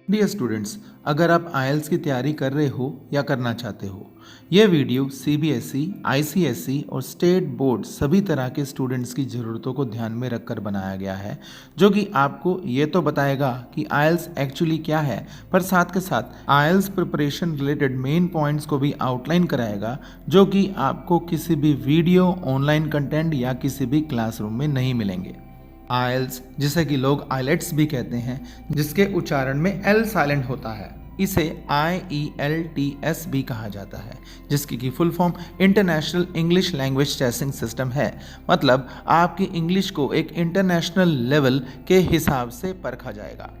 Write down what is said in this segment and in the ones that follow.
Dear students, अगर आप IELTS की तैयारी कर रहे हो या करना चाहते हो, यह वीडियो सीबीएसई, आईसीएसई और स्टेट बोर्ड सभी तरह के स्टूडेंट्स की ज़रूरतों को ध्यान में रखकर बनाया गया है, जो कि आपको ये तो बताएगा कि आईएलटीएस एक्चुअली क्या है, पर साथ के साथ IELTS preparation related main points को भी आउटलाइन कराएगा, जो कि आपको किसी भी वीडियो, ऑनलाइन कंटेंट या किसी भी क्लासरूम में नहीं मिलेंगे। आइल्स, जिसे कि लोग आइलेट्स भी कहते हैं, जिसके उच्चारण में एल साइलेंट होता है, इसे IELTS भी कहा जाता है, जिसकी की full form international English language testing system है। मतलब आपकी इंग्लिश को एक इंटरनेशनल लेवल के हिसाब से परखा जाएगा।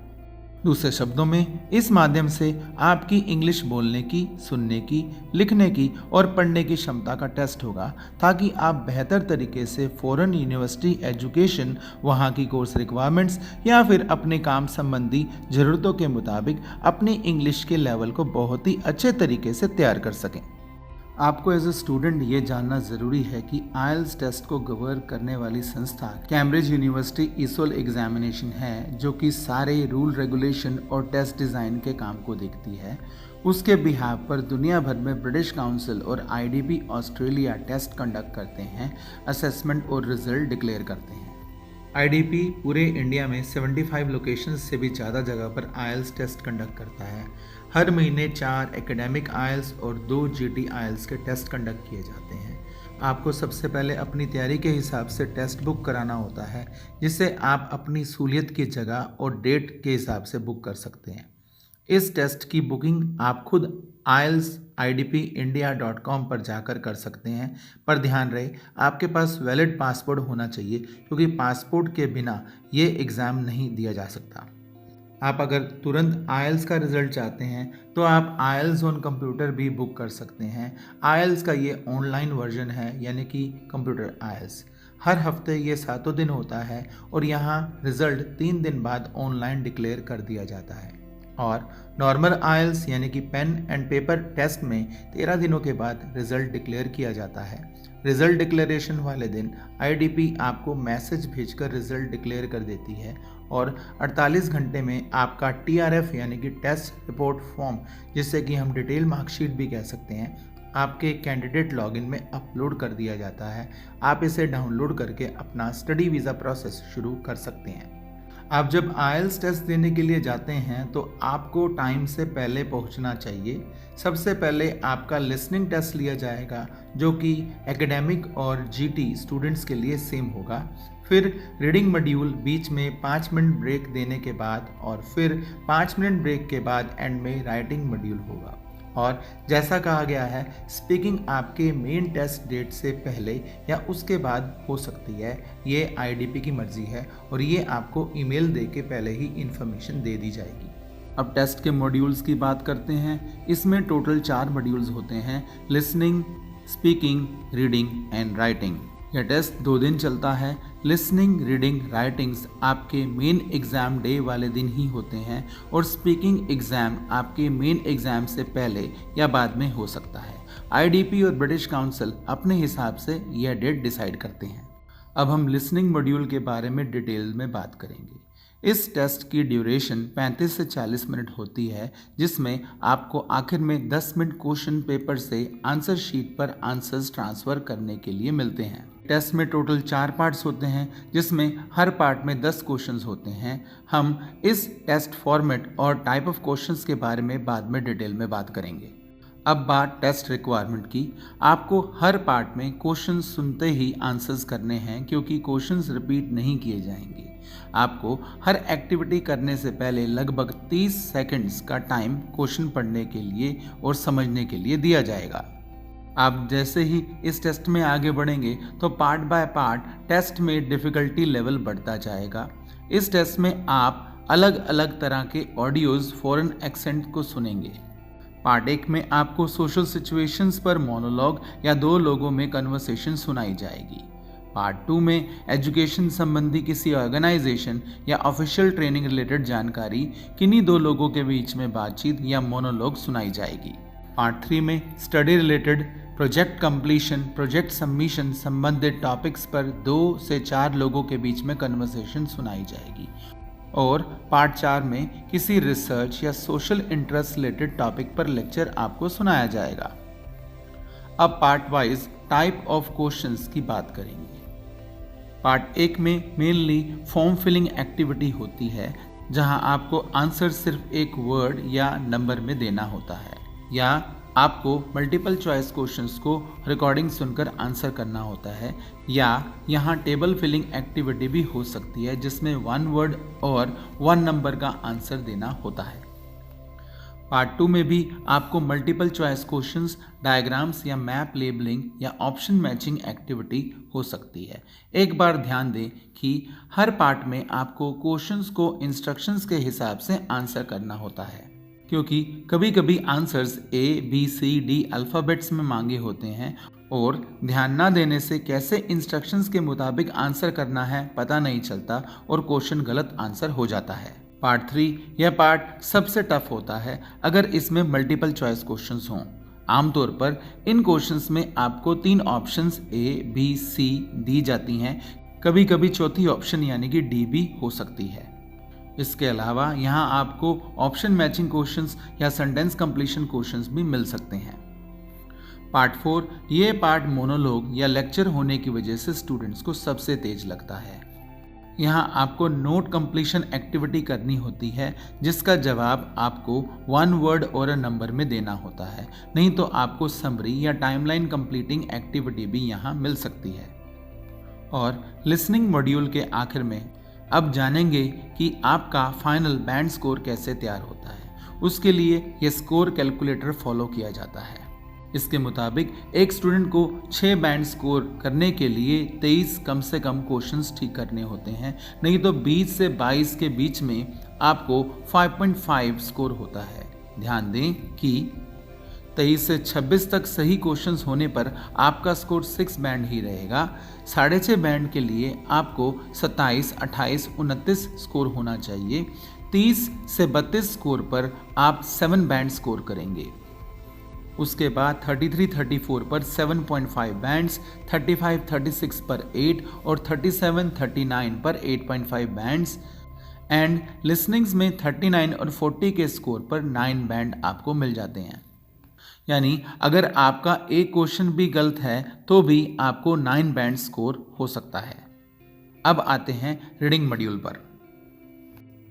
दूसरे शब्दों में, इस माध्यम से आपकी इंग्लिश बोलने की, सुनने की, लिखने की और पढ़ने की क्षमता का टेस्ट होगा, ताकि आप बेहतर तरीके से फॉरेन यूनिवर्सिटी एजुकेशन, वहाँ की कोर्स रिक्वायरमेंट्स या फिर अपने काम संबंधी ज़रूरतों के मुताबिक अपनी इंग्लिश के लेवल को बहुत ही अच्छे तरीके से तैयार कर सकें। आपको एज ए स्टूडेंट ये जानना ज़रूरी है कि आईएलटीएस टेस्ट को गवर्न करने वाली संस्था कैम्ब्रिज यूनिवर्सिटी ईसोल एग्जामिनेशन है, जो कि सारे रूल, रेगुलेशन और टेस्ट डिज़ाइन के काम को देखती है। उसके बिहाफ पर दुनिया भर में ब्रिटिश काउंसिल और आईडीपी ऑस्ट्रेलिया टेस्ट कंडक्ट करते हैं, असेसमेंट और रिजल्ट डिक्लेयर करते हैं। आईडीपी पूरे इंडिया में 75 लोकेशंस से भी ज़्यादा जगह पर आईएलटीएस टेस्ट कंडक्ट करता है। हर महीने 4 एकेडमिक आईएलटीएस और 2 जीटी आईएलटीएस के टेस्ट कंडक्ट किए जाते हैं। आपको सबसे पहले अपनी तैयारी के हिसाब से टेस्ट बुक कराना होता है, जिससे आप अपनी सहूलियत की जगह और डेट के हिसाब से बुक कर सकते हैं। इस टेस्ट की बुकिंग आप खुद IELTSIDPindia.com पर जाकर कर सकते हैं, पर ध्यान रहे आपके पास वैलिड पासपोर्ट होना चाहिए, क्योंकि पासपोर्ट के बिना ये एग्ज़ाम नहीं दिया जा सकता। आप अगर तुरंत आईएलटीएस का रिजल्ट चाहते हैं तो आप आईएलटीएस ऑन कंप्यूटर भी बुक कर सकते हैं। आईएलटीएस का ये ऑनलाइन वर्जन है, यानी कि कंप्यूटर आईएलटीएस। हर हफ्ते ये 7 दिन होता है और यहाँ रिजल्ट 3 दिन बाद ऑनलाइन डिक्लेयर कर दिया जाता है। और नॉर्मल आईएलटीएस यानी कि पेन एंड पेपर टेस्ट में 13 दिनों के बाद रिजल्ट डिक्लेयर किया जाता है। रिजल्ट डिक्लेरेशन वाले दिन आईडीपी आपको मैसेज भेजकर रिजल्ट डिक्लेयर कर देती है और 48 घंटे में आपका टीआरएफ यानी कि टेस्ट रिपोर्ट फॉर्म, जिससे कि हम डिटेल मार्कशीट भी कह सकते हैं, आपके कैंडिडेट लॉगिन में अपलोड कर दिया जाता है। आप इसे डाउनलोड करके अपना स्टडी वीज़ा प्रोसेस शुरू कर सकते हैं। आप जब आईएलटीएस टेस्ट देने के लिए जाते हैं तो आपको टाइम से पहले पहुंचना चाहिए। सबसे पहले आपका लिसनिंग टेस्ट लिया जाएगा, जो कि एकेडमिक और जीटी स्टूडेंट्स के लिए सेम होगा। फिर रीडिंग मॉड्यूल बीच में 5 मिनट ब्रेक देने के बाद, और फिर 5 मिनट ब्रेक के बाद एंड में राइटिंग मॉड्यूल होगा। और जैसा कहा गया है, स्पीकिंग आपके मेन टेस्ट डेट से पहले या उसके बाद हो सकती है। ये आईडीपी की मर्जी है और ये आपको ईमेल दे के पहले ही इन्फॉर्मेशन दे दी जाएगी। अब टेस्ट के मॉड्यूल्स की बात करते हैं। इसमें टोटल 4 मॉड्यूल्स होते हैं: listening, speaking, reading and writing. यह टेस्ट 2 दिन चलता है। लिसनिंग, रीडिंग, राइटिंग्स आपके मेन एग्ज़ाम डे वाले दिन ही होते हैं और स्पीकिंग एग्ज़ाम आपके मेन एग्ज़ाम से पहले या बाद में हो सकता है। आईडीपी और ब्रिटिश काउंसिल अपने हिसाब से यह डेट डिसाइड करते हैं। अब हम लिसनिंग मॉड्यूल के बारे में डिटेल में बात करेंगे। इस टेस्ट की ड्यूरेशन 35 से 40 मिनट होती है, जिसमें आपको आखिर में 10 मिनट क्वेश्चन पेपर से आंसर शीट पर आंसर्स ट्रांसफ़र करने के लिए मिलते हैं। टेस्ट में टोटल 4 पार्ट्स होते हैं, जिसमें हर पार्ट में 10 क्वेश्चंस होते हैं। हम इस टेस्ट फॉर्मेट और टाइप ऑफ क्वेश्चंस के बारे में बाद में डिटेल में बात करेंगे। अब बात टेस्ट रिक्वायरमेंट की। आपको हर पार्ट में क्वेश्चंस सुनते ही आंसर्स करने हैं, क्योंकि क्वेश्चंस रिपीट नहीं किए जाएंगे। आपको हर एक्टिविटी करने से पहले लगभग 30 सेकंड्स का टाइम क्वेश्चन पढ़ने के लिए और समझने के लिए दिया जाएगा। आप जैसे ही इस टेस्ट में आगे बढ़ेंगे तो पार्ट बाय पार्ट टेस्ट में डिफ़िकल्टी लेवल बढ़ता जाएगा। इस टेस्ट में आप अलग अलग तरह के ऑडियोज़ फॉरेन एक्सेंट को सुनेंगे। पार्ट 1 में आपको सोशल सिचुएशंस पर मोनोलॉग या 2 लोगों में कन्वर्सेशन सुनाई जाएगी। पार्ट 2 में एजुकेशन संबंधी किसी ऑर्गेनाइजेशन या ऑफिशियल ट्रेनिंग रिलेटेड जानकारी, किन्हीं 2 लोगों के बीच में बातचीत या मोनोलॉग सुनाई जाएगी। पार्ट 3 में study related, project completion, project submission संबंधित टॉपिक्स पर 2 से 4 लोगों के बीच में कन्वर्सेशन सुनाई जाएगी। और पार्ट 4 में किसी रिसर्च या सोशल इंटरेस्ट रिलेटेड टॉपिक पर लेक्चर आपको सुनाया जाएगा। अब part wise type of questions की बात करेंगे। पार्ट 1 में मेनली फॉर्म फिलिंग एक्टिविटी होती है, जहां आपको आंसर सिर्फ एक वर्ड या नंबर में देना होता है, या आपको मल्टीपल चॉइस क्वेश्चंस को रिकॉर्डिंग सुनकर आंसर करना होता है, या यहाँ टेबल फिलिंग एक्टिविटी भी हो सकती है जिसमें 1 वर्ड और 1 नंबर का आंसर देना होता है। पार्ट 2 में भी आपको मल्टीपल चॉइस क्वेश्चंस, डायग्राम्स या मैप लेबलिंग या ऑप्शन मैचिंग एक्टिविटी हो सकती है। एक बार ध्यान दें कि हर पार्ट में आपको क्वेश्चंस को इंस्ट्रक्शंस के हिसाब से आंसर करना होता है, क्योंकि कभी कभी आंसर्स ABCD अल्फ़ाबेट्स में मांगे होते हैं और ध्यान ना देने से कैसे इंस्ट्रक्शंस के मुताबिक आंसर करना है पता नहीं चलता और क्वेश्चन गलत आंसर हो जाता है। पार्ट 3 यह पार्ट सबसे टफ होता है अगर इसमें मल्टीपल चॉइस क्वेश्चंस हों। आमतौर पर इन क्वेश्चंस में आपको 3 ऑप्शंस A, B, C दी जाती हैं, कभी कभी चौथी ऑप्शन यानी कि D भी हो सकती है। इसके अलावा यहाँ आपको ऑप्शन मैचिंग क्वेश्चंस या सेंटेंस कंप्लीशन क्वेश्चंस भी मिल सकते हैं। पार्ट 4 ये पार्ट मोनोलॉग या लेक्चर होने की वजह से स्टूडेंट्स को सबसे तेज लगता है। यहाँ आपको नोट कंप्लीशन एक्टिविटी करनी होती है, जिसका जवाब आपको 1 वर्ड और अ नंबर में देना होता है, नहीं तो आपको समरी या टाइमलाइन कंप्लीटिंग एक्टिविटी भी यहाँ मिल सकती है। और लिसनिंग मॉड्यूल के आखिर में अब जानेंगे कि आपका फाइनल बैंड स्कोर कैसे तैयार होता है। उसके लिए यह स्कोर कैलकुलेटर फॉलो किया जाता है। इसके मुताबिक एक स्टूडेंट को 6 बैंड स्कोर करने के लिए 23 कम से कम क्वेश्चंस ठीक करने होते हैं, नहीं तो 20 से 22 के बीच में आपको 5.5 स्कोर होता है। ध्यान दें कि 23 से 26 तक सही क्वेश्चंस होने पर आपका स्कोर 6 बैंड ही रहेगा। 6.5 बैंड के लिए आपको 27, 28, 29 स्कोर होना चाहिए। 30 से 32 स्कोर पर आप 7 बैंड स्कोर करेंगे। उसके बाद 33, 34 पर 7.5 बैंड्स, 35, 36 पर 8 और 37, 39 पर 8.5 बैंड्स एंड लिसनिंग्स में 39 और 40 के स्कोर पर 9 बैंड आपको मिल जाते हैं। यानी अगर आपका एक क्वेश्चन भी गलत है तो भी आपको 9 बैंड स्कोर हो सकता है। अब आते हैं रीडिंग मॉड्यूल पर।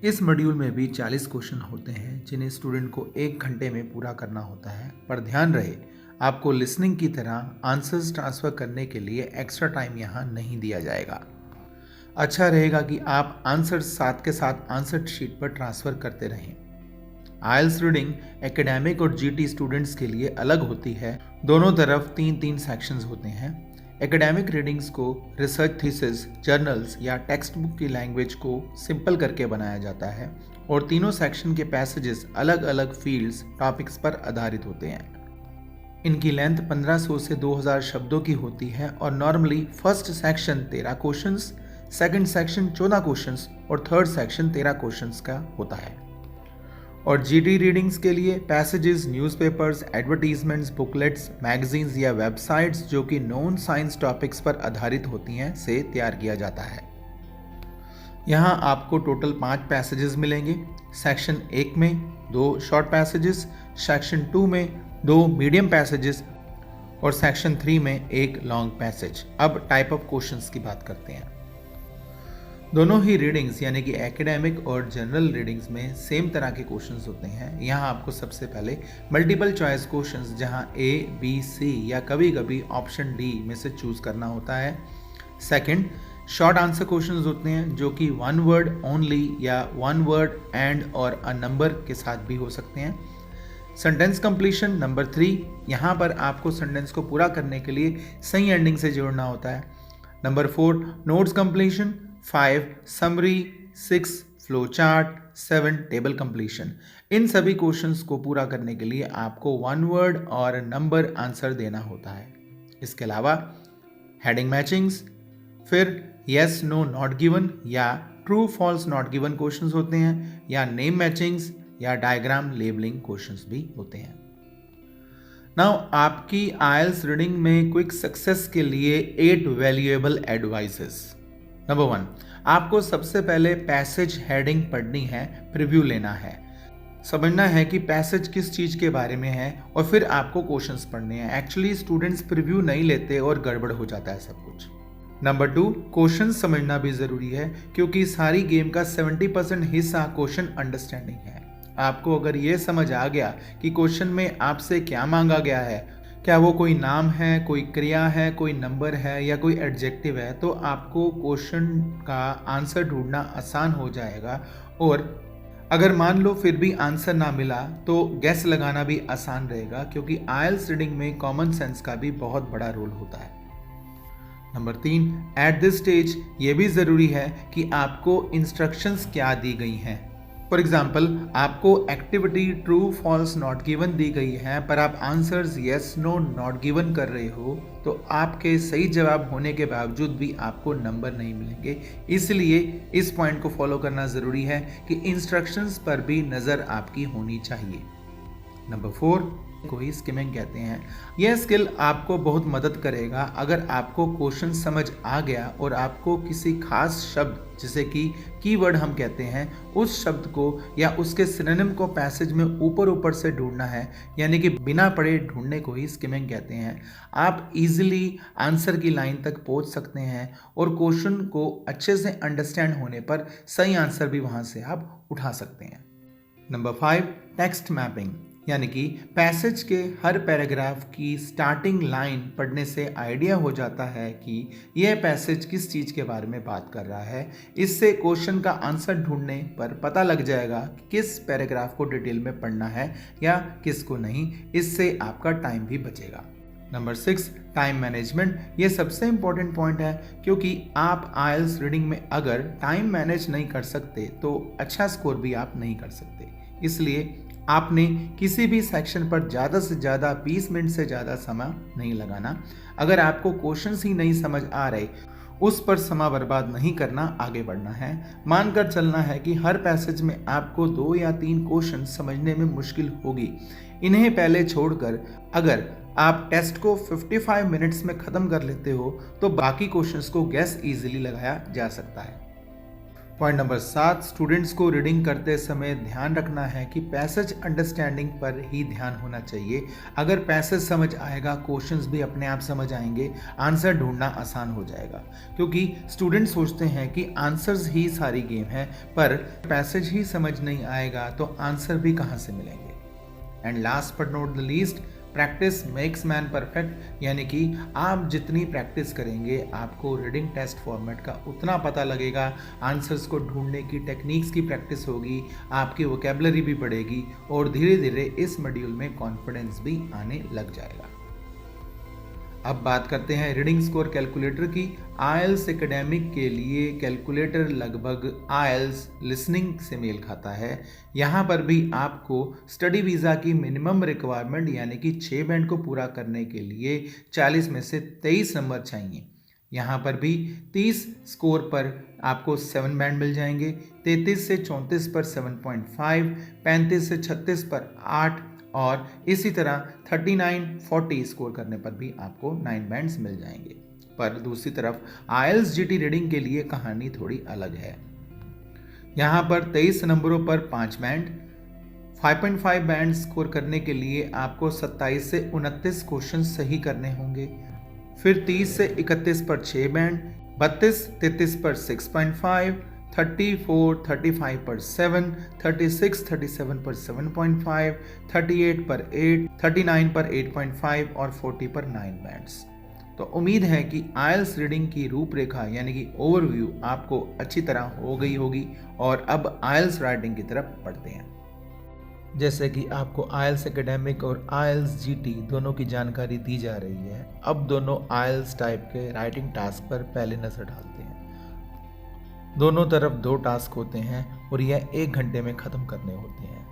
इस मॉड्यूल में भी 40 क्वेश्चन होते हैं जिन्हें स्टूडेंट को 1 घंटे में पूरा करना होता है, पर ध्यान रहे आपको लिसनिंग की तरह आंसर्स ट्रांसफ़र करने के लिए एक्स्ट्रा टाइम यहाँ नहीं दिया जाएगा। अच्छा रहेगा कि आप आंसर्स साथ के साथ आंसर शीट पर ट्रांसफ़र करते रहें। आइल्स रीडिंग एकेडमिक और GT स्टूडेंट्स के लिए अलग होती है। दोनों तरफ 3-3 सेक्शंस होते हैं। एकेडमिक रीडिंग्स को रिसर्च थीसिस, जर्नल्स या टेक्स्ट बुक की लैंग्वेज को सिंपल करके बनाया जाता है और तीनों सेक्शन के पैसेजेस अलग अलग फील्ड्स, टॉपिक्स पर आधारित होते हैं। इनकी लेंथ 1500 से 2000 शब्दों की होती है और normally first section 13 questions, second section 14 questions और थर्ड सेक्शन 13 क्वेश्चंस का होता है। और GT रीडिंग्स के लिए passages, newspapers, advertisements, booklets, magazines या वेबसाइट्स जो कि नॉन साइंस टॉपिक्स पर आधारित होती हैं से तैयार किया जाता है। यहाँ आपको टोटल 5 पैसेजेस मिलेंगे। सेक्शन 1 में 2 शॉर्ट पैसेजेस, सेक्शन 2 में 2 मीडियम पैसेजेस और सेक्शन 3 में 1 लॉन्ग पैसेज। अब टाइप ऑफ क्वेश्चंस की बात करते हैं। दोनों ही रीडिंग्स यानी कि एकेडमिक और जनरल रीडिंग्स में सेम तरह के क्वेश्चंस होते हैं। यहाँ आपको सबसे पहले मल्टीपल चॉइस क्वेश्चंस जहाँ A, B, C या कभी कभी ऑप्शन D में से चूज करना होता है। सेकंड, शॉर्ट आंसर क्वेश्चंस होते हैं जो कि 1 वर्ड ओनली या 1 वर्ड एंड और अ नंबर के साथ भी हो सकते हैं। सेंटेंस कंप्लीशन नंबर 3, यहाँ पर आपको सेंटेंस को पूरा करने के लिए सही एंडिंग से जोड़ना होता है। Number 4, notes completion. 5, summary. 6, flow chart. 7, table completion. इन सभी क्वेश्चंस को पूरा करने के लिए आपको 1 वर्ड और नंबर आंसर देना होता है। इसके अलावा हेडिंग मैचिंग्स, फिर यस नो नॉट गिवन या true false not given questions होते हैं, या नेम मैचिंग्स या डायग्राम लेबलिंग क्वेश्चंस भी होते हैं। नाउ आपकी आइल्स रीडिंग में क्विक सक्सेस के लिए 8 वैल्यूएबल एडवाइसेस। नंबर 1, आपको सबसे पहले पैसेज हेडिंग पढ़नी है, प्रीव्यू लेना है, समझना है कि पैसेज किस चीज़ के बारे में है और फिर आपको क्वेश्चंस पढ़ने हैं। एक्चुअली स्टूडेंट्स प्रीव्यू नहीं लेते और गड़बड़ हो जाता है सब कुछ। नंबर 2, क्वेश्चन समझना भी ज़रूरी है क्योंकि सारी गेम का 70% हिस्सा क्वेश्चन अंडरस्टैंडिंग है। आपको अगर ये समझ आ गया कि क्वेश्चन में आपसे क्या मांगा गया है, क्या वो कोई नाम है, कोई क्रिया है, कोई नंबर है या कोई एडजेक्टिव है, तो आपको क्वेश्चन का आंसर ढूंढना आसान हो जाएगा। और अगर मान लो फिर भी आंसर ना मिला तो गैस लगाना भी आसान रहेगा क्योंकि आइल्स रीडिंग में कॉमन सेंस का भी बहुत बड़ा रोल होता है। नंबर 3, एट दिस स्टेज ये भी ज़रूरी है कि आपको इंस्ट्रक्शंस क्या दी गई हैं। फॉर एग्जाम्पल, आपको activity true false not given दी गई है पर आप answers yes no not given कर रहे हो, तो आपके सही जवाब होने के बावजूद भी आपको नंबर नहीं मिलेंगे। इसलिए इस पॉइंट को फॉलो करना ज़रूरी है कि इंस्ट्रक्शंस पर भी नज़र आपकी होनी चाहिए। नंबर 4 को ही स्किमिंग कहते हैं। यह स्किल आपको बहुत मदद करेगा अगर आपको क्वेश्चन समझ आ गया और आपको किसी खास शब्द, जिसे कि कीवर्ड हम कहते हैं, उस शब्द को या उसके सिनोनिम को पैसेज में ऊपर ऊपर से ढूंढना है, यानी कि बिना पढ़े ढूंढने को ही स्किमिंग कहते हैं। आप इजीली आंसर की लाइन तक पहुंच सकते हैं और क्वेश्चन को अच्छे से अंडरस्टैंड होने पर सही आंसर भी वहां से आप उठा सकते हैं। नंबर 5, टेक्स्ट मैपिंग, यानी कि पैसेज के हर पैराग्राफ की स्टार्टिंग लाइन पढ़ने से आइडिया हो जाता है कि यह पैसेज किस चीज़ के बारे में बात कर रहा है। इससे क्वेश्चन का आंसर ढूंढने पर पता लग जाएगा कि किस पैराग्राफ को डिटेल में पढ़ना है या किसको नहीं। इससे आपका टाइम भी बचेगा। Number 6, time management. ये सबसे इम्पॉर्टेंट पॉइंट है क्योंकि आप आइल्स रीडिंग में अगर टाइम मैनेज नहीं कर सकते तो अच्छा स्कोर भी आप नहीं कर सकते। इसलिए आपने किसी भी सेक्शन पर ज़्यादा से ज़्यादा 20 मिनट से ज़्यादा समय नहीं लगाना। अगर आपको क्वेश्चंस ही नहीं समझ आ रहे, उस पर समय बर्बाद नहीं करना, आगे बढ़ना है। मानकर चलना है कि हर पैसेज में आपको 2 या 3 क्वेश्चन समझने में मुश्किल होगी। इन्हें पहले छोड़कर अगर आप टेस्ट को 55 मिनट्स में ख़त्म कर लेते हो तो बाकी क्वेश्चंस को गैस इजीली लगाया जा सकता है। पॉइंट नंबर 7, स्टूडेंट्स को रीडिंग करते समय ध्यान रखना है कि पैसेज अंडरस्टैंडिंग पर ही ध्यान होना चाहिए। अगर पैसेज समझ आएगा, क्वेश्चंस भी अपने आप समझ आएंगे, आंसर ढूंढना आसान हो जाएगा। क्योंकि स्टूडेंट सोचते हैं कि आंसर्स ही सारी गेम है, पर पैसेज ही समझ नहीं आएगा तो आंसर भी कहाँ से मिलेंगे। And last but not the least, practice makes man perfect, यानी कि आप जितनी प्रैक्टिस करेंगे आपको रीडिंग टेस्ट फॉर्मेट का उतना पता लगेगा, आंसर्स को ढूंढने की टेक्निक्स की प्रैक्टिस होगी, आपकी वोकेबलरी भी बढ़ेगी और धीरे धीरे इस मॉड्यूल में कॉन्फिडेंस भी आने लग जाएगा। अब बात करते हैं रीडिंग स्कोर कैलकुलेटर की। आइल्स एकेडमिक के लिए कैलकुलेटर लगभग आइल्स लिसनिंग से मेल खाता है। यहाँ पर भी आपको स्टडी वीज़ा की मिनिमम रिक्वायरमेंट यानी कि 6 बैंड को पूरा करने के लिए 40 में से 23 नंबर चाहिए। यहाँ पर भी 30 स्कोर पर आपको 7 बैंड मिल जाएंगे, 33 से 34 पर 7.5, 35 से 36 पर 8 और इसी तरह 39-40 स्कोर करने पर भी आपको 9 बैंड्स मिल जाएंगे। पर दूसरी तरफ आइल्स जीटी रीडिंग के लिए कहानी थोड़ी अलग है। यहाँ पर 23 नंबरों पर 5 बैंड, 5.5 बैंड स्कोर करने के लिए आपको 27 से 29 क्वेश्चन सही करने होंगे। फिर 30 से 31 पर 6 बैंड, 32-33 पर 6.5, 34-35 पर 7, 36-37 पर 7.5, 38 पर 8, 39 पर 8.5 और 40 पर 9 बैंड्स। तो उम्मीद है कि आइल्स रीडिंग की रूपरेखा यानी कि ओवरव्यू आपको अच्छी तरह हो गई होगी और अब आइल्स राइटिंग की तरफ बढ़ते हैं। जैसे कि आपको आइल्स एकेडमिक और आइल्स जीटी दोनों की जानकारी दी जा रही है, अब दोनों आइल्स टाइप के राइटिंग टास्क पर पहले नज़र डालते हैं। दोनों तरफ 2 टास्क होते हैं और यह 1 घंटे में ख़त्म करने होते हैं।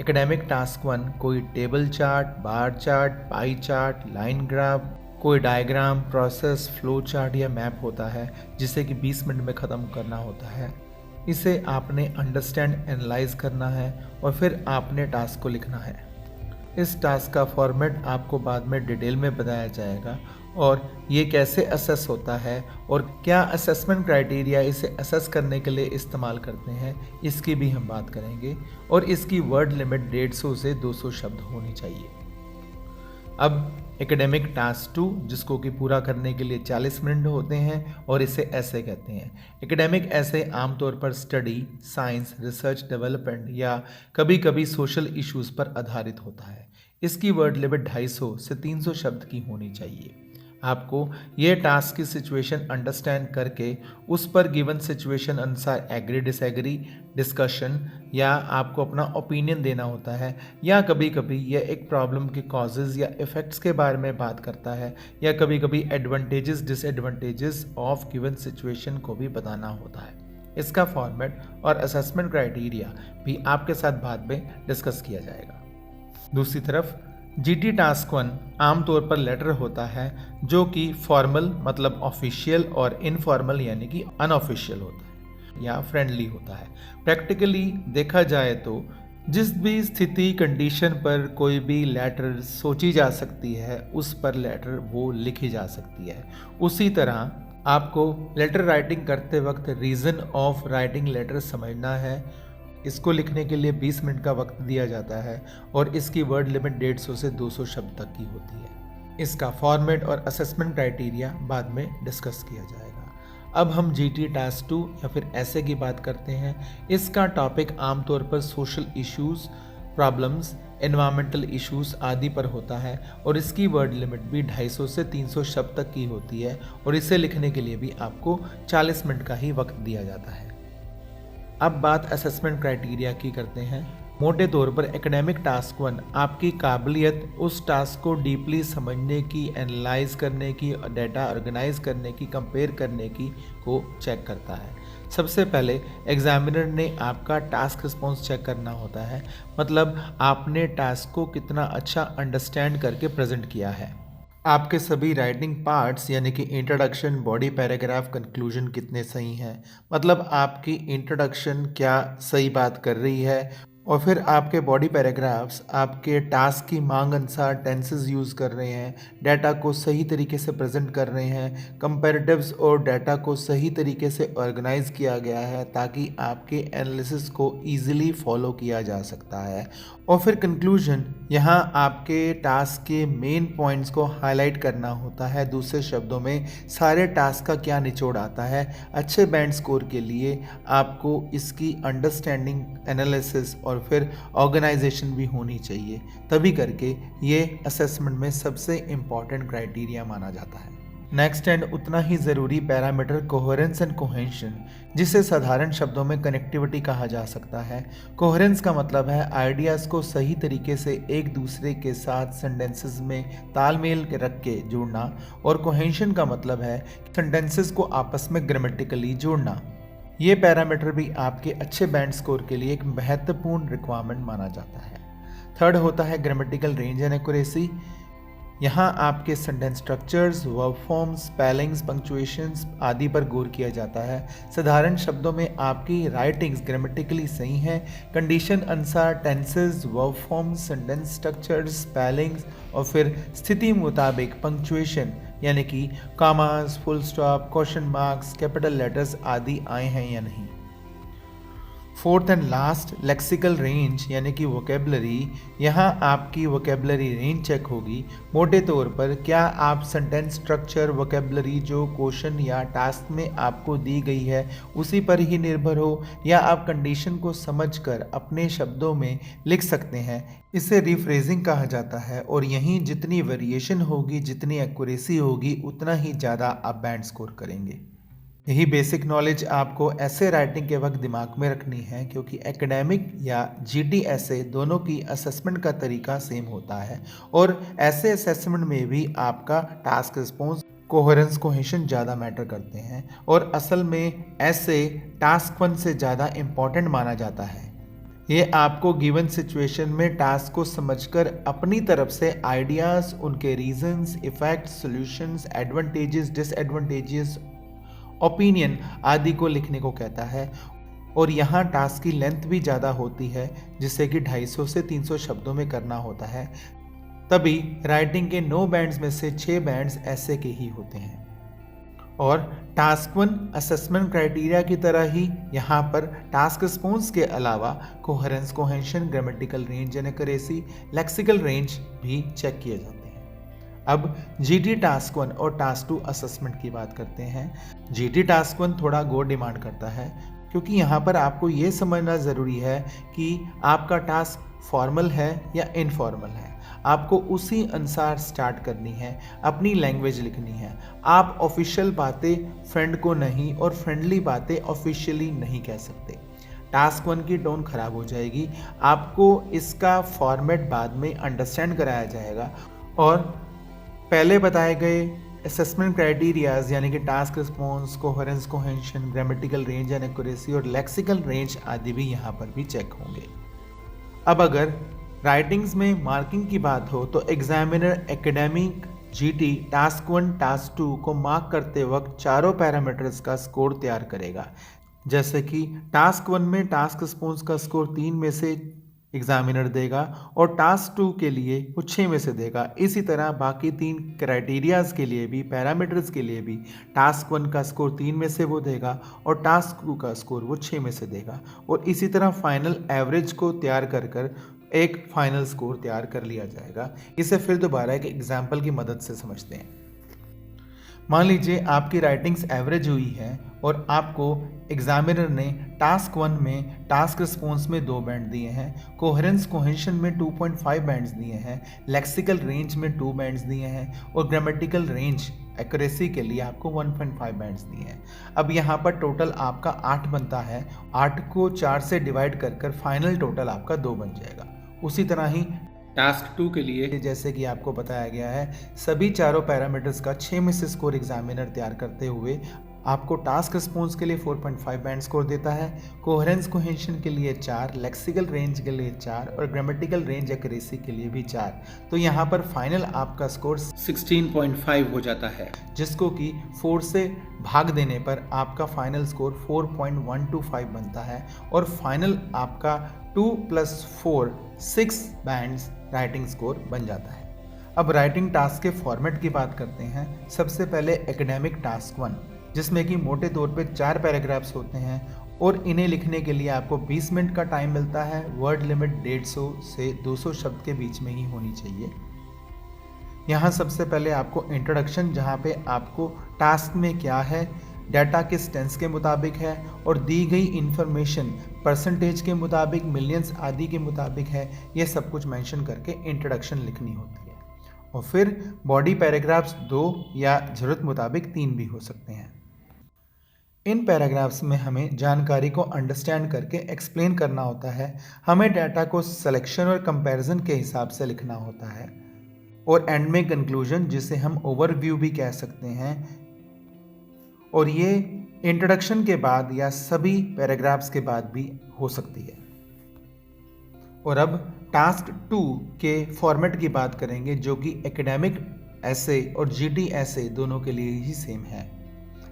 एकेडमिक टास्क 1 कोई table chart, bar chart, pie chart, line graph, कोई डायग्राम, प्रोसेस, फ्लो चार्ट या मैप होता है जिसे कि 20 मिनट में ख़त्म करना होता है। इसे आपने अंडरस्टैंड एनालाइज करना है और फिर आपने टास्क को लिखना है। इस टास्क का फॉर्मेट आपको बाद में डिटेल में बताया जाएगा और ये कैसे असेस होता है और क्या असेसमेंट क्राइटेरिया इसे असेस करने के लिए इस्तेमाल करते हैं, इसकी भी हम बात करेंगे। और इसकी वर्ड लिमिट 150 से 200 शब्द होनी चाहिए। अब एकेडमिक टास्क 2, जिसको कि पूरा करने के लिए 40 मिनट होते हैं और इसे ऐसे कहते हैं। एकेडमिक ऐसे आमतौर पर स्टडी, साइंस, रिसर्च, डेवलपमेंट या कभी कभी सोशल इश्यूज पर आधारित होता है। इसकी वर्ड लिमिट 250 से 300 शब्द की होनी चाहिए। आपको ये टास्क की सिचुएशन अंडरस्टैंड करके उस पर गिवन सिचुएशन अनुसार एग्री डिसएग्री, डिस्कशन या आपको अपना ओपिनियन देना होता है, या कभी कभी यह एक प्रॉब्लम के कॉजेज़ या इफ़ेक्ट्स के बारे में बात करता है, या कभी कभी advantages disadvantages of given situation को भी बताना होता है। इसका फॉर्मेट और असेसमेंट क्राइटेरिया भी आपके साथ बाद में डिस्कस किया जाएगा। दूसरी तरफ जीटी टास्क 1 आमतौर पर लेटर होता है जो कि फॉर्मल मतलब ऑफिशियल और इनफॉर्मल यानी कि अनऑफिशियल होता है या फ्रेंडली होता है। प्रैक्टिकली देखा जाए तो जिस भी स्थिति कंडीशन पर कोई भी लेटर सोची जा सकती है उस पर लेटर वो लिखी जा सकती है। उसी तरह आपको लेटर राइटिंग करते वक्त रीज़न ऑफ राइटिंग लेटर समझना है। इसको लिखने के लिए 20 मिनट का वक्त दिया जाता है और इसकी वर्ड लिमिट 150 से 200 शब्द तक की होती है। इसका फॉर्मेट और असेसमेंट क्राइटेरिया बाद में डिस्कस किया जाएगा। अब हम जीटी टास्क 2 या फिर ऐसे की बात करते हैं। इसका टॉपिक आमतौर पर social issues, problems, environmental issues आदि पर होता है और इसकी वर्ड लिमिट भी 250 से 300 शब्द तक की होती है और इसे लिखने के लिए भी आपको 40 मिनट का ही वक्त दिया जाता है। अब बात असेसमेंट क्राइटेरिया की करते हैं। मोटे तौर पर एकेडमिक टास्क 1 आपकी काबिलियत उस टास्क को डीपली समझने की, एनालाइज करने की, डाटा ऑर्गेनाइज करने की, कंपेयर करने की को चेक करता है। सबसे पहले एग्जामिनर ने आपका टास्क रिस्पॉन्स चेक करना होता है, मतलब आपने टास्क को कितना अच्छा अंडरस्टैंड करके प्रेजेंट किया है। आपके सभी राइटिंग पार्ट्स यानी कि इंट्रोडक्शन, बॉडी पैराग्राफ, कंक्लूजन कितने सही हैं, मतलब आपकी इंट्रोडक्शन क्या सही बात कर रही है, और फिर आपके बॉडी पैराग्राफ्स आपके टास्क की मांग अनुसार टेंसेस यूज़ कर रहे हैं, डाटा को सही तरीके से प्रेजेंट कर रहे हैं, कंपैरेटिव्स और डाटा को सही तरीके से ऑर्गेनाइज किया गया है ताकि आपके एनालिसिस को ईजिली फॉलो किया जा सकता है। और फिर कंक्लूजन, यहाँ आपके टास्क के मेन पॉइंट्स को हाईलाइट करना होता है। दूसरे शब्दों में सारे टास्क का क्या निचोड़ आता है। अच्छे बैंड स्कोर के लिए आपको इसकी अंडरस्टैंडिंग, एनालिसिस और फिर ऑर्गेनाइजेशन भी होनी चाहिए, तभी करके ये असेसमेंट में सबसे इम्पॉर्टेंट क्राइटेरिया माना जाता है। नेक्स्ट एंड उतना ही ज़रूरी पैरामीटर कोहेरेंस एंड कोहेंशन, जिसे साधारण शब्दों में कनेक्टिविटी कहा जा सकता है। कोहेरेंस का मतलब है आइडियाज़ को सही तरीके से एक दूसरे के साथ सेंटेंसेस में तालमेल रख के जोड़ना, और कोहेंशन का मतलब है सेंटेंसेस को आपस में ग्रामेटिकली जोड़ना। ये पैरामीटर भी आपके अच्छे बैंड स्कोर के लिए एक महत्वपूर्ण रिक्वायरमेंट माना जाता है। थर्ड होता है ग्रामेटिकल रेंज एंड एक्यूरेसी। यहाँ आपके sentence structures, verb forms, spellings, punctuations आदि पर गौर किया जाता है। साधारण शब्दों में आपकी राइटिंग्स ग्रामेटिकली सही हैं, कंडीशन अनुसार tenses, verb forms, sentence structures, spellings और फिर स्थिति मुताबिक पंक्चुएशन यानी कि commas, full stop, question marks, capital letters आदि आए हैं या नहीं। Fourth and last lexical range यानी कि वोकेबलरी। यहाँ आपकी वोकेबलरी रेंज चेक होगी। मोटे तौर पर क्या आप सेंटेंस स्ट्रक्चर, वोकेबलरी जो क्वेश्चन या टास्क में आपको दी गई है उसी पर ही निर्भर हो, या आप कंडीशन को समझकर अपने शब्दों में लिख सकते हैं। इसे रिफ्रेजिंग कहा जाता है और यहीं जितनी वेरिएशन होगी, जितनी एक्यूरेसी होगी, उतना ही ज़्यादा आप बैंड स्कोर करेंगे। यही बेसिक नॉलेज आपको ऐसे राइटिंग के वक्त दिमाग में रखनी है, क्योंकि एकेडमिक या जीटी ऐसे दोनों की असेसमेंट का तरीका सेम होता है और ऐसे असेसमेंट में भी आपका टास्क रिस्पॉन्स, कोहेरेंस, कोहेशन ज़्यादा मैटर करते हैं और असल में ऐसे टास्क 1 से ज़्यादा इम्पॉर्टेंट माना जाता है। ये आपको गिवन सिचुएशन में टास्क को समझकर अपनी तरफ से आइडियाज़, उनके reasons, effects, solutions, advantages, disadvantages, opinion आदि को लिखने को कहता है। और यहाँ टास्क की लेंथ भी ज़्यादा होती है, जिससे कि 250 से 300 शब्दों में करना होता है। तभी राइटिंग के 9 बैंड्स में से 6 बैंड्स ऐसे के ही होते हैं। और टास्क 1 असेसमेंट क्राइटेरिया की तरह ही यहाँ पर टास्क रिस्पॉन्स के अलावा coherence, cohesion, grammatical range and accuracy, lexical range भी चेक किए जाते हैं। अब जीटी टास्क 1 और टास्क 2 असेसमेंट की बात करते हैं। जीटी टास्क 1 थोड़ा गौर डिमांड करता है, क्योंकि यहाँ पर आपको ये समझना ज़रूरी है कि आपका टास्क फॉर्मल है या इनफॉर्मल है। आपको उसी अनुसार स्टार्ट करनी है, अपनी लैंग्वेज लिखनी है। आप ऑफिशियल बातें फ्रेंड को नहीं और फ्रेंडली बातें ऑफिशियली नहीं कह सकते। टास्क 1 की टोन खराब हो जाएगी। आपको इसका फॉर्मेट बाद में अंडरस्टैंड कराया जाएगा और पहले बताए गए असेसमेंट क्राइटेरियाज यानी कि task response, coherence, cohesion, grammatical range and accuracy और लेक्सिकल रेंज आदि भी यहाँ पर भी चेक होंगे। अब अगर राइटिंग्स में मार्किंग की बात हो तो examiner academic GT task 1, task 2 को मार्क करते वक्त चारों पैरामीटर्स का स्कोर तैयार करेगा। जैसे कि टास्क 1 में टास्क रिस्पॉन्स का स्कोर 3 में से एग्जामिनर देगा और टास्क 2 के लिए वो 6 में से देगा। इसी तरह बाकी 3 क्राइटेरियाज के लिए भी, पैरामीटर्स के लिए भी टास्क 1 का स्कोर 3 में से वो देगा और टास्क 2 का स्कोर वो 6 में से देगा। और इसी तरह फाइनल एवरेज को तैयार कर एक फाइनल स्कोर तैयार कर लिया जाएगा। इसे फिर दोबारा एक एग्जाम्पल की मदद से समझते हैं। मान लीजिए आपकी राइटिंग्स एवरेज हुई है और आपको एग्जामिनर ने टास्क 1 में टास्क रिस्पॉन्स में 2 बैंड दिए हैं, कोहेरेंस, कोहेंशन में 2.5 बैंड्स दिए हैं, लेक्सिकल रेंज में 2 बैंड्स दिए हैं और ग्रामेटिकल रेंज एक्यूरेसी के लिए आपको 1.5 बैंड्स दिए हैं। अब यहाँ पर टोटल आपका 8 बनता है। 8 को 4 से डिवाइड कर फाइनल टोटल आपका 2 बन जाएगा। उसी तरह ही टास्क 2 के लिए जैसे कि आपको बताया गया है, सभी चारों पैरामीटर्स का 6 में से स्कोर एग्जामिनर तैयार करते हुए आपको टास्क रिस्पॉन्स के लिए 4.5 बैंड स्कोर देता है, कोहेरेंस, कोहेंशन के लिए 4, लेक्सिकल रेंज के लिए 4 और ग्रामेटिकल रेंज एक्यूरेसी के लिए भी 4। तो यहाँ पर फाइनल आपका स्कोर 16.5 हो जाता है, जिसको कि 4 से भाग देने पर आपका फाइनल स्कोर 4.125 बनता है और फाइनल आपका 2 + 4 6 बैंड्स राइटिंग स्कोर बन जाता है। अब राइटिंग टास्क के फॉर्मेट की बात करते हैं। सबसे पहले एकेडमिक टास्क 1, जिसमें कि मोटे तौर पे 4 पैराग्राफ्स होते हैं और इन्हें लिखने के लिए आपको 20 मिनट का टाइम मिलता है। वर्ड लिमिट 150 से 200 शब्द के बीच में ही होनी चाहिए। यहाँ सबसे पहले आपको इंट्रोडक्शन, जहाँ पे आपको टास्क में क्या है, डाटा किस टेंस के मुताबिक है और दी गई इंफॉर्मेशन परसेंटेज के मुताबिक, मिलियंस आदि के मुताबिक है, ये सब कुछ मेंशन करके इंट्रोडक्शन लिखनी होती है। और फिर बॉडी पैराग्राफ्स 2 या ज़रूरत मुताबिक 3 भी हो सकते हैं। इन पैराग्राफ्स में हमें जानकारी को अंडरस्टैंड करके एक्सप्लेन करना होता है। हमें डाटा को सिलेक्शन और कंपैरिजन के हिसाब से लिखना होता है और एंड में कंक्लूजन, जिसे हम ओवरव्यू भी कह सकते हैं। और ये इंट्रोडक्शन के बाद या सभी पैराग्राफ्स के बाद भी हो सकती है। और अब टास्क 2 के फॉर्मेट की बात करेंगे, जो कि एकेडमिक ऐसे और जीटी ऐसे दोनों के लिए ही सेम है।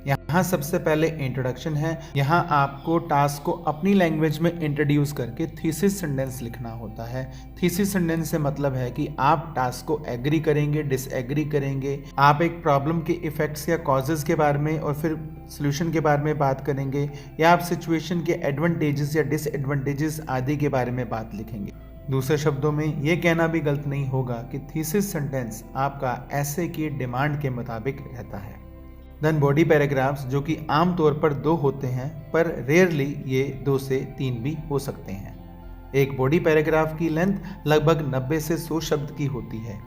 यहाँ सबसे पहले इंट्रोडक्शन है। यहाँ आपको टास्क को अपनी लैंग्वेज में इंट्रोड्यूस करके थीसिस सेंटेंस लिखना होता है। थीसिस सेंटेंस से मतलब है कि आप टास्क को एग्री करेंगे, डिसएग्री करेंगे, आप एक प्रॉब्लम के इफेक्ट्स या कॉजेज के बारे में और फिर सोल्यूशन के बारे में बात करेंगे, या आप सिचुएशन के एडवांटेजेस या डिसएडवांटेजेस आदि के बारे में बात लिखेंगे। दूसरे शब्दों में ये कहना भी गलत नहीं होगा कि थीसिस सेंटेंस आपका ऐसे की डिमांड के मुताबिक रहता है। देन बॉडी पैराग्राफ्स, जो कि आम तौर पर 2 होते हैं, पर रेयरली ये 2 से 3 भी हो सकते हैं। एक बॉडी पैराग्राफ की लेंथ लगभग 90 से 100 शब्द की होती है।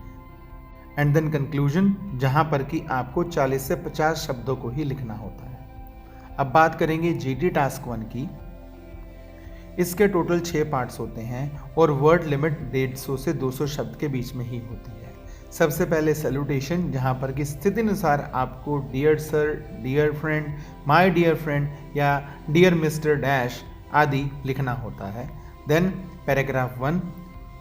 एंड देन कंक्लूजन, जहां पर कि आपको 40 से 50 शब्दों को ही लिखना होता है। अब बात करेंगे जीटी टास्क 1 की। इसके टोटल 6 पार्ट्स होते हैं और वर्ड लिमिट 150 से 200 शब्द के बीच में ही होती है। सबसे पहले सैल्यूटेशन, जहाँ पर कि स्थिति अनुसार आपको dear sir, dear friend, my dear friend या डियर मिस्टर डैश आदि लिखना होता है। देन पैराग्राफ 1,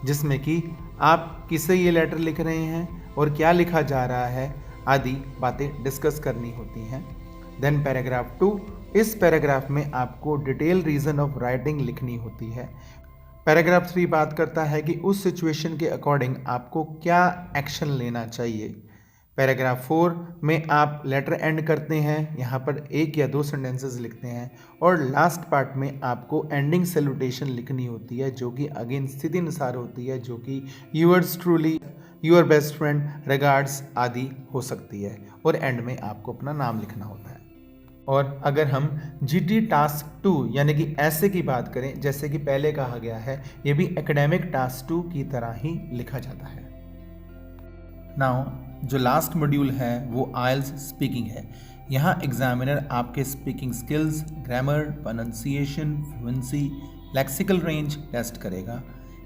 जिसमें कि आप किसे ये लेटर लिख रहे हैं और क्या लिखा जा रहा है आदि बातें डिस्कस करनी होती हैं। देन पैराग्राफ 2, इस पैराग्राफ में आपको डिटेल रीज़न ऑफ राइटिंग लिखनी होती है। पैराग्राफ 3 बात करता है कि उस सिचुएशन के अकॉर्डिंग आपको क्या एक्शन लेना चाहिए। पैराग्राफ 4 में आप लेटर एंड करते हैं, यहाँ पर एक या दो सेंटेंसेस लिखते हैं और लास्ट पार्ट में आपको एंडिंग सैल्यूटेशन लिखनी होती है जो कि अगेन स्थिति अनुसार होती है, जो कि yours truly, your best friend, regards आदि हो सकती है और एंड में आपको अपना नाम लिखना होता है। और अगर हम जीटी टास्क 2 यानी कि ऐसे की बात करें जैसे कि पहले कहा गया है, ये भी एकेडमिक टास्क 2 की तरह ही लिखा जाता है। नाउ जो लास्ट मॉड्यूल है वो आइल्स स्पीकिंग है। यहाँ एग्जामिनर आपके speaking skills, grammar, pronunciation, fluency, lexical range test करेगा।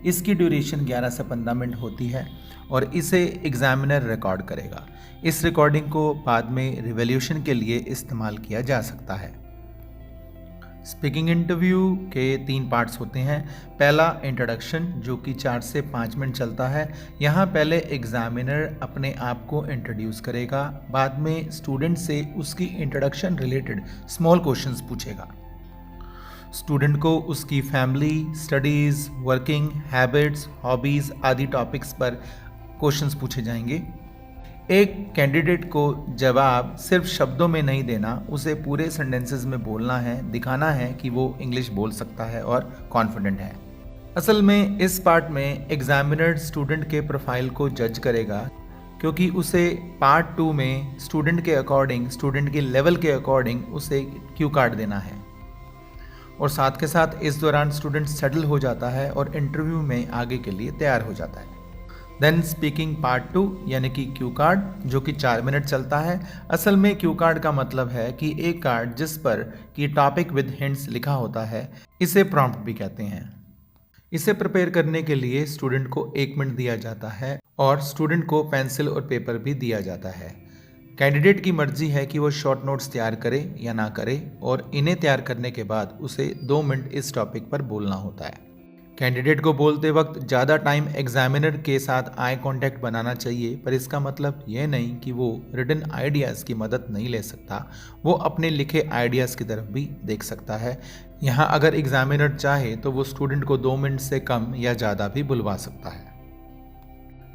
इसकी ड्यूरेशन 11 से 15 मिनट होती है और इसे एग्जामिनर रिकॉर्ड करेगा। इस रिकॉर्डिंग को बाद में रिवैल्यूएशन के लिए इस्तेमाल किया जा सकता है। स्पीकिंग इंटरव्यू के 3 पार्ट्स होते हैं। पहला इंट्रोडक्शन जो कि 4 से 5 मिनट चलता है। यहाँ पहले एग्जामिनर अपने आप को इंट्रोड्यूस करेगा, बाद में स्टूडेंट से उसकी इंट्रोडक्शन रिलेटेड स्मॉल क्वेश्चंस पूछेगा। स्टूडेंट को उसकी family, studies, working, habits, hobbies आदि टॉपिक्स पर क्वेश्चंस पूछे जाएंगे। एक कैंडिडेट को जवाब सिर्फ शब्दों में नहीं देना, उसे पूरे सेंटेंसेस में बोलना है, दिखाना है कि वो इंग्लिश बोल सकता है और कॉन्फिडेंट है। असल में इस पार्ट में एग्जामिनर स्टूडेंट के प्रोफाइल को जज करेगा क्योंकि उसे पार्ट 2 में स्टूडेंट के अकॉर्डिंग, स्टूडेंट के लेवल के अकॉर्डिंग उसे क्यू कार्ड देना है और साथ के साथ इस दौरान स्टूडेंट सेटल हो जाता है और इंटरव्यू में आगे के लिए तैयार हो जाता है। देन स्पीकिंग पार्ट 2 यानी कि क्यू कार्ड जो कि 4 मिनट चलता है। असल में क्यू कार्ड का मतलब है कि एक कार्ड जिस पर कि टॉपिक विद हिंट्स लिखा होता है, इसे प्रॉम्प्ट भी कहते हैं। इसे प्रिपेयर करने के लिए स्टूडेंट को 1 मिनट दिया जाता है और स्टूडेंट को पेंसिल और पेपर भी दिया जाता है। कैंडिडेट की मर्जी है कि वो शॉर्ट नोट्स तैयार करे या ना करे और इन्हें तैयार करने के बाद उसे 2 मिनट इस टॉपिक पर बोलना होता है। कैंडिडेट को बोलते वक्त ज़्यादा टाइम एग्जामिनर के साथ आई कांटेक्ट बनाना चाहिए, पर इसका मतलब यह नहीं कि वो रिटन आइडियाज़ की मदद नहीं ले सकता, वो अपने लिखे आइडियाज़ की तरफ भी देख सकता है। यहाँ अगर एग्जामिनर चाहे तो वो स्टूडेंट को 2 मिनट से कम या ज़्यादा भी बुलवा सकता है।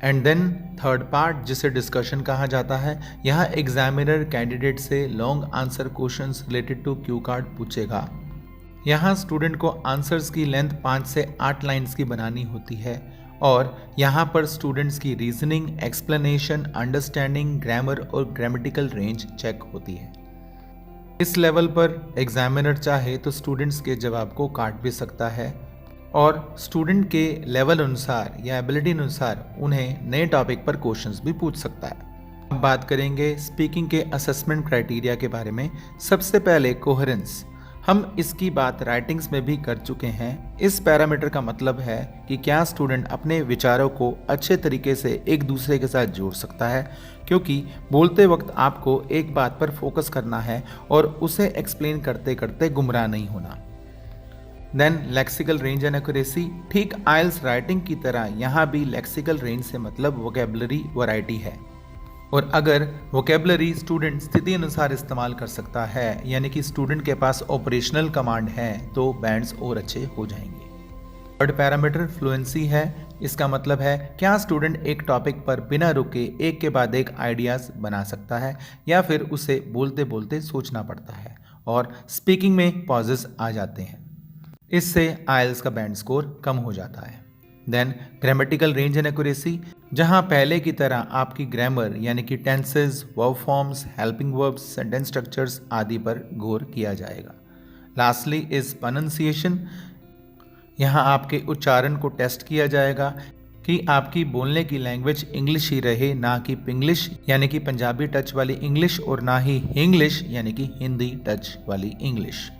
एंड देन थर्ड पार्ट जिसे डिस्कशन कहा जाता है, यहाँ एग्जामिनर कैंडिडेट से long answer questions related to cue card पूछेगा। यहाँ स्टूडेंट को आंसर्स की लेंथ 5 से 8 लाइंस की बनानी होती है और यहाँ पर स्टूडेंट्स की रीजनिंग, एक्सप्लेनेशन, अंडरस्टैंडिंग, ग्रामर और ग्रामेटिकल रेंज चेक होती है। इस लेवल पर एग्जामिनर चाहे तो स्टूडेंट्स के जवाब को काट भी सकता है और स्टूडेंट के लेवल अनुसार या एबिलिटी अनुसार उन्हें नए टॉपिक पर क्वेश्चंस भी पूछ सकता है। अब बात करेंगे स्पीकिंग के असेसमेंट क्राइटेरिया के बारे में। सबसे पहले कोहेरेंस, हम इसकी बात राइटिंग्स में भी कर चुके हैं। इस पैरामीटर का मतलब है कि क्या स्टूडेंट अपने विचारों को अच्छे तरीके से एक दूसरे के साथ जोड़ सकता है, क्योंकि बोलते वक्त आपको एक बात पर फोकस करना है और उसे एक्सप्लेन करते करते गुमराह नहीं होना। Then lexical range and accuracy, ठीक आइल्स राइटिंग की तरह यहाँ भी लेक्सिकल रेंज से मतलब वोकेबलरी वैरायटी है और अगर वोकेबलरी स्टूडेंट स्थिति अनुसार इस्तेमाल कर सकता है, यानी कि स्टूडेंट के पास ऑपरेशनल कमांड है, तो बैंड्स और अच्छे हो जाएंगे। थर्ड पैरामीटर फ्लुएंसी है। इसका मतलब है क्या स्टूडेंट एक टॉपिक पर बिना रुके एक के बाद एक आइडियाज़ बना सकता है या फिर उसे बोलते बोलते सोचना पड़ता है और स्पीकिंग में पॉजेस आ जाते हैं। इससे आइल्स का बैंड स्कोर कम हो जाता है। Then grammatical range and accuracy, जहां पहले की तरह आपकी ग्रामर यानी कि tenses, verb forms, helping verbs, sentence structures आदि पर गौर किया जाएगा। लास्टली इज प्रोनाउंसिएशन, यहां आपके उच्चारण को टेस्ट किया जाएगा कि आपकी बोलने की लैंग्वेज इंग्लिश ही रहे, ना कि पिंग्लिश यानी कि पंजाबी टच वाली इंग्लिश और ना ही इंग्लिश यानी कि हिंदी टच वाली इंग्लिश।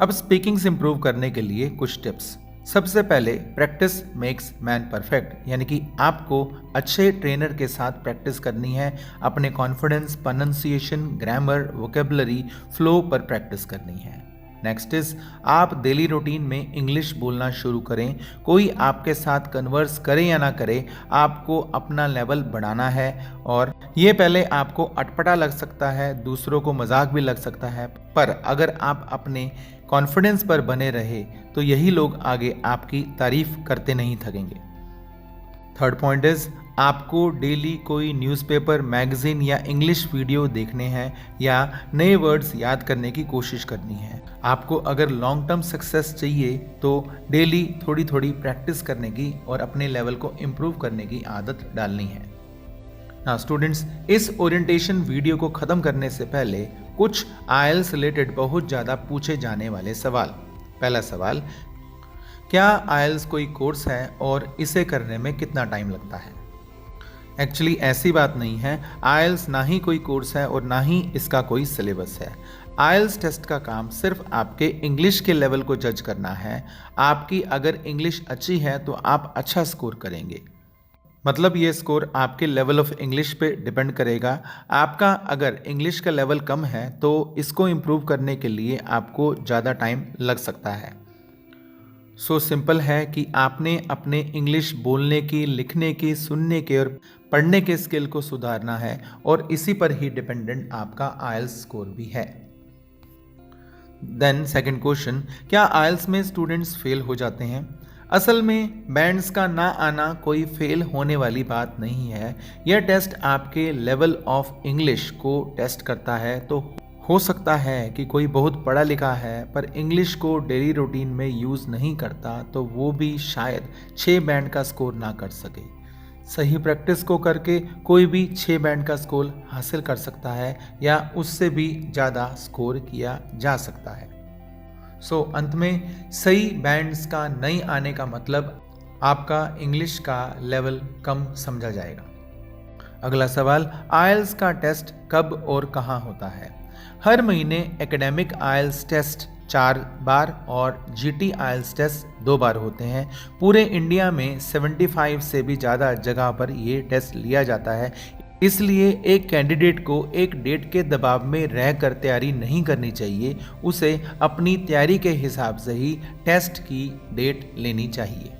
अब स्पीकिंग से इम्प्रूव करने के लिए कुछ टिप्स। सबसे पहले प्रैक्टिस मेक्स मैन परफेक्ट, यानी कि आपको अच्छे ट्रेनर के साथ प्रैक्टिस करनी है। अपने confidence, pronunciation, grammar, vocabulary, flow पर प्रैक्टिस करनी है। नेक्स्ट इज आप डेली रूटीन में इंग्लिश बोलना शुरू करें। कोई आपके साथ कन्वर्स करे या ना करे, आपको अपना लेवल बढ़ाना है और ये पहले आपको अटपटा लग सकता है, दूसरों को मजाक भी लग सकता है, पर अगर आप अपने कॉन्फिडेंस पर बने रहे तो यही लोग आगे आपकी तारीफ करते नहीं थकेंगे। थर्ड पॉइंट इज, आपको डेली कोई न्यूज़पेपर, मैगजीन या इंग्लिश वीडियो देखने हैं या नए वर्ड्स याद करने की कोशिश करनी है। आपको अगर लॉन्ग टर्म सक्सेस चाहिए तो डेली थोड़ी थोड़ी प्रैक्टिस करने की और अपने लेवल को इम्प्रूव करने की आदत डालनी है। हाँ स्टूडेंट्स, इस ओरिएंटेशन वीडियो को ख़त्म करने से पहले कुछ आईएलटीएस रिलेटेड बहुत ज़्यादा पूछे जाने वाले सवाल। पहला सवाल, क्या आईएलटीएस कोई कोर्स है और इसे करने में कितना टाइम लगता है? एक्चुअली ऐसी बात नहीं है। आईएलटीएस ना ही कोई कोर्स है और ना ही इसका कोई सिलेबस है। आईएलटीएस टेस्ट का काम सिर्फ आपके इंग्लिश के लेवल को जज करना है। आपकी अगर इंग्लिश अच्छी है तो आप अच्छा स्कोर करेंगे। मतलब ये स्कोर आपके लेवल ऑफ इंग्लिश पे डिपेंड करेगा। आपका अगर इंग्लिश का लेवल कम है तो इसको इम्प्रूव करने के लिए आपको ज़्यादा टाइम लग सकता है। सो सिंपल है कि आपने अपने इंग्लिश बोलने की, लिखने की, सुनने के और पढ़ने के स्किल को सुधारना है और इसी पर ही डिपेंडेंट आपका आईएलटीएस स्कोर भी है। देन सेकंड क्वेश्चन, क्या आईएलटीएस में स्टूडेंट्स फेल हो जाते हैं? असल में बैंड्स का ना आना कोई फेल होने वाली बात नहीं है। यह टेस्ट आपके लेवल ऑफ इंग्लिश को टेस्ट करता है। तो हो सकता है कि कोई बहुत पढ़ा लिखा है पर इंग्लिश को डेली रूटीन में यूज़ नहीं करता, तो वो भी शायद 6 बैंड का स्कोर ना कर सके। सही प्रैक्टिस को करके कोई भी 6 बैंड का स्कोर हासिल कर सकता है या उससे भी ज़्यादा स्कोर किया जा सकता है। सो अंत में सही बैंड्स का नहीं आने का मतलब आपका इंग्लिश का लेवल कम समझा जाएगा। अगला सवाल, आईएलटीएस का टेस्ट कब और कहाँ होता है? हर महीने एकेडमिक आईएलटीएस टेस्ट 4 बार और जीटी आईएलटीएस टेस्ट 2 बार होते हैं। पूरे इंडिया में 75 से भी ज़्यादा जगह पर ये टेस्ट लिया जाता है। इसलिए एक कैंडिडेट को एक डेट के दबाव में रहकर तैयारी नहीं करनी चाहिए। उसे अपनी तैयारी के हिसाब से ही टेस्ट की डेट लेनी चाहिए।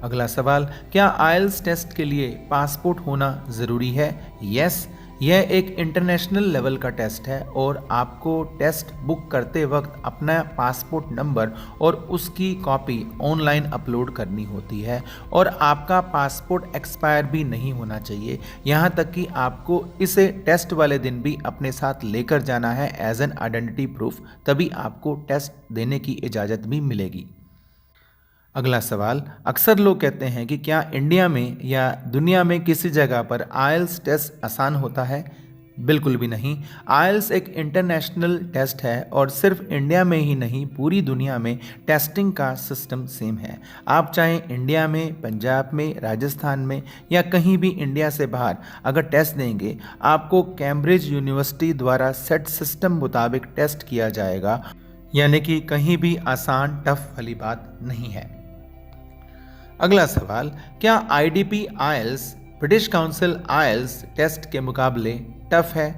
अगला सवाल, क्या आईएलटीएस टेस्ट के लिए पासपोर्ट होना ज़रूरी है? यस, यह एक इंटरनेशनल लेवल का टेस्ट है और आपको टेस्ट बुक करते वक्त अपना पासपोर्ट नंबर और उसकी कॉपी ऑनलाइन अपलोड करनी होती है और आपका पासपोर्ट एक्सपायर भी नहीं होना चाहिए। यहाँ तक कि आपको इसे टेस्ट वाले दिन भी अपने साथ लेकर जाना है एज एन आइडेंटिटी प्रूफ, तभी आपको टेस्ट देने की इजाज़त भी मिलेगी। अगला सवाल, अक्सर लोग कहते हैं कि क्या इंडिया में या दुनिया में किसी जगह पर आईएलटीएस टेस्ट आसान होता है? बिल्कुल भी नहीं। आईएलटीएस एक इंटरनेशनल टेस्ट है और सिर्फ इंडिया में ही नहीं, पूरी दुनिया में टेस्टिंग का सिस्टम सेम है। आप चाहे इंडिया में, पंजाब में, राजस्थान में या कहीं भी इंडिया से बाहर अगर टेस्ट देंगे, आपको कैम्ब्रिज यूनिवर्सिटी द्वारा सेट सिस्टम मुताबिक टेस्ट किया जाएगा। यानी कि कहीं भी आसान टफ वाली बात नहीं है। अगला सवाल, क्या IDP IELTS British council IELTS test के मुकाबले टफ है?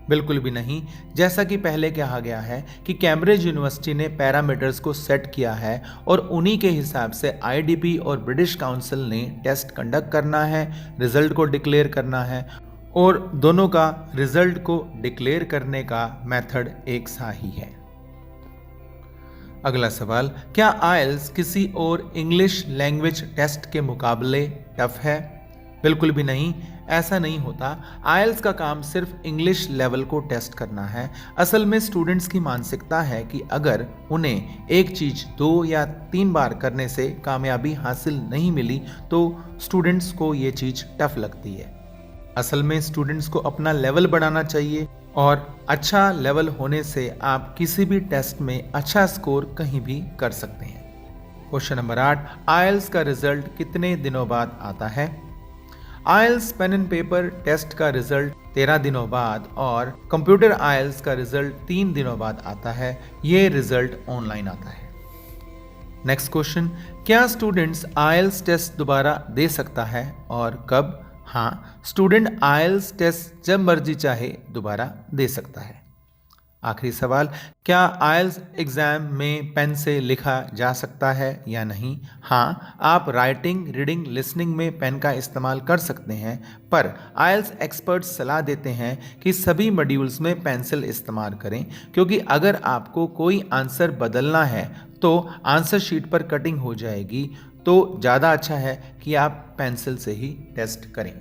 बिल्कुल भी नहीं। जैसा कि पहले कहा गया है कि कैम्ब्रिज यूनिवर्सिटी ने पैरामीटर्स को सेट किया है और उन्हीं के हिसाब से आईडीपी और ब्रिटिश काउंसिल ने टेस्ट कंडक्ट करना है, रिजल्ट को डिक्लेयर करना है और दोनों का रिजल्ट को डिक्लेयर करने का मेथड एक सा ही है। अगला सवाल, क्या आईएलटीएस किसी और इंग्लिश लैंग्वेज टेस्ट के मुकाबले टफ है? बिल्कुल भी नहीं, ऐसा नहीं होता। आईएलटीएस का काम सिर्फ इंग्लिश लेवल को टेस्ट करना है। असल में स्टूडेंट्स की मानसिकता है कि अगर उन्हें एक चीज़ 2 या 3 बार करने से कामयाबी हासिल नहीं मिली तो स्टूडेंट्स को ये चीज़ टफ लगती है। असल में स्टूडेंट्स को अपना लेवल बढ़ाना चाहिए और अच्छा लेवल होने से आप किसी भी टेस्ट में अच्छा स्कोर कहीं भी कर सकते हैं। क्वेश्चन नंबर 8, आईएलटीएस का रिजल्ट कितने दिनों बाद आता है? IELTS pen and paper test का रिजल्ट 13 दिनों बाद और कंप्यूटर आईएलटीएस का रिजल्ट 3 दिनों बाद आता है। ये रिजल्ट ऑनलाइन आता है। नेक्स्ट क्वेश्चन, क्या स्टूडेंट्स आईएलटीएस टेस्ट दोबारा दे सकता है और कब? हाँ, स्टूडेंट आईएलटीएस टेस्ट जब मर्जी चाहे दोबारा दे सकता है। आखिरी सवाल, क्या आइल्स एग्ज़ाम में पेन से लिखा जा सकता है या नहीं? हाँ, आप राइटिंग, रीडिंग, लिसनिंग में पेन का इस्तेमाल कर सकते हैं, पर आइल्स एक्सपर्ट्स सलाह देते हैं कि सभी मॉड्यूल्स में पेंसिल इस्तेमाल करें, क्योंकि अगर आपको कोई आंसर बदलना है तो आंसर शीट पर कटिंग हो जाएगी, तो ज़्यादा अच्छा है कि आप पेंसिल से ही टेस्ट करें।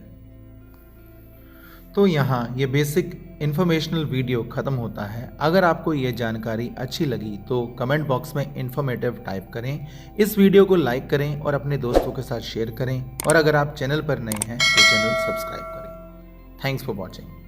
तो यहाँ ये बेसिक इन्फॉर्मेशनल वीडियो ख़त्म होता है। अगर आपको ये जानकारी अच्छी लगी तो कमेंट बॉक्स में इन्फॉर्मेटिव टाइप करें, इस वीडियो को लाइक करें और अपने दोस्तों के साथ शेयर करें, और अगर आप चैनल पर नए हैं तो चैनल सब्सक्राइब करें। Thanks for watching.